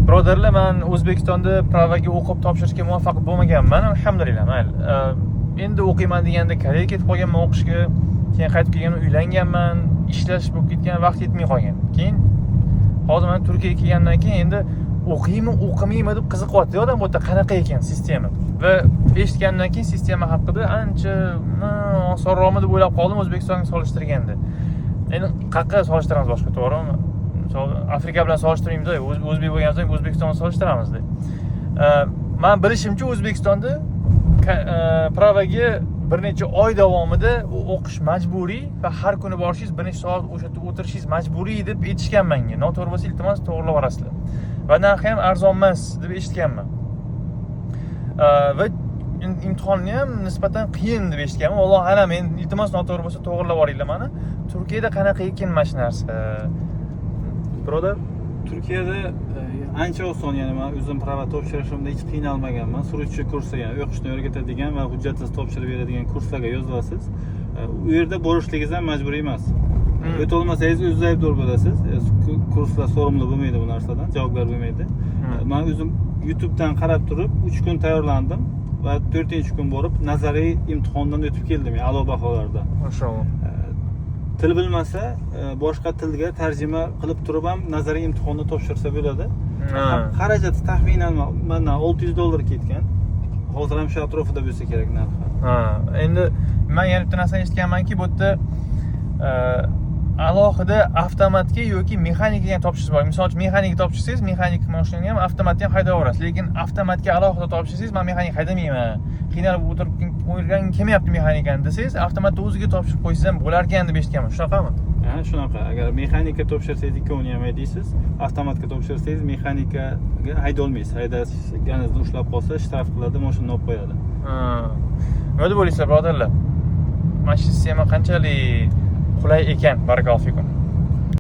Birodarlar, men O'zbekistonda pravaga o'qib topshirishga muvaffaq bo'lmaganman, alhamdulillah. Mayli. Endi o'qiyman deganda Koreyaga ketib qolganman o'qishga. Keyin qaytib kelganman, uylanganman, ishlash bo'lib ketgan, vaqt yetmay qolgan. Keyin hozir men Turkiyaga kelgandan keyin endi o'qiymi, o'qimaymi deb qiziqyapti odam bu yerda qanaqa ekan sistema. Va eshitgandan keyin sistema haqida ancha osonroqmi deb o'ylab qoldim O'zbekistonga solishtirganda. Endi qayerga solishtiramiz boshqa, to'g'rimi? Afrika bilan solishtirmaymiz, o'zbek bo'lganimizda O'zbekistonni solishtiramiz-da. Men bilishimcha O'zbekistonda pravaga bir necha oy davomida o'qish majburiy va har kuni borishingiz bir necha soat o'sha yerda o'tirishingiz majburiy deb aytishgan menga. Noto'g'ri bo'lsa iltimos to'g'rilab yuborasizlar. Va narxi ham arzon emas deb eshitganman. Va imtihonni ham nisbatan qiyin deb eshitganman. Alloh alam, men iltimos noto'g'ri bo'lsa to'g'rilab yuboringlar meni. Turkiyada qanaqa ekan mana shu narsa? Birodar, Turkiyada ancha oson, ya'ni men o'zim prava topshirishimda hech qiynalmaganman. Suruvchi kursi, ya'ni o'qishni o'rgatadigan va hujjatsiz topshirib beradigan kurslarga yozilasiz. U yerda borishligingiz ham majburiy emas. O'tolmasangiz o'zingiz aybdor bo'lasiz. Kurslar so'rimli bo'lmaydi bu narsadan, javobgar bo'lmaydi. Men o'zim YouTube'dan qarab turib 3 kun tayyorlandim va 4-kun borib nazariy imtihondan o'tib keldim, ya'ni a'lo baholarda. Mashalloh. Til bilmasa boshqa tilga tarjima qilib turib ham nazariy imtihonni topshirsa bo'ladi. Xarajati taxminan mana $600 ketgan. Hozir ham shu atrofida bo'lsa kerak narxi. Endi men yana bitta narsa eshitganmanki, bu yerda alohida avtomatga yoki mexanikaga topshirish bor. Misol uchun mexanikaga topshirsangiz, mexanik mashinani ham avtomatga ham haydab yuborasiz. Lekin avtomatga alohida topshirsangiz, men mexanik haydamayman. Qiynalib o'tirib o'rgangan kelmayapti mexanikani desangiz, avtomatda o'ziga topshirib qo'ysangiz ham bo'lar ekan deb eshitganman. Shunaqami? Ha, shunaqa. Agar mexanika topshirsangiz ikkovini ham haydaysiz, avtomatga topshirsangiz mexanikaga hayda olmaysiz. Haydaganingizni ushlab qolsa, shtraf qiladi, mashinani olib qo'yadi. Nima deb o'ylaysizlar, birodarlar? Mana shu sistema qanchalik qulay ekan? Barakallohu fikum.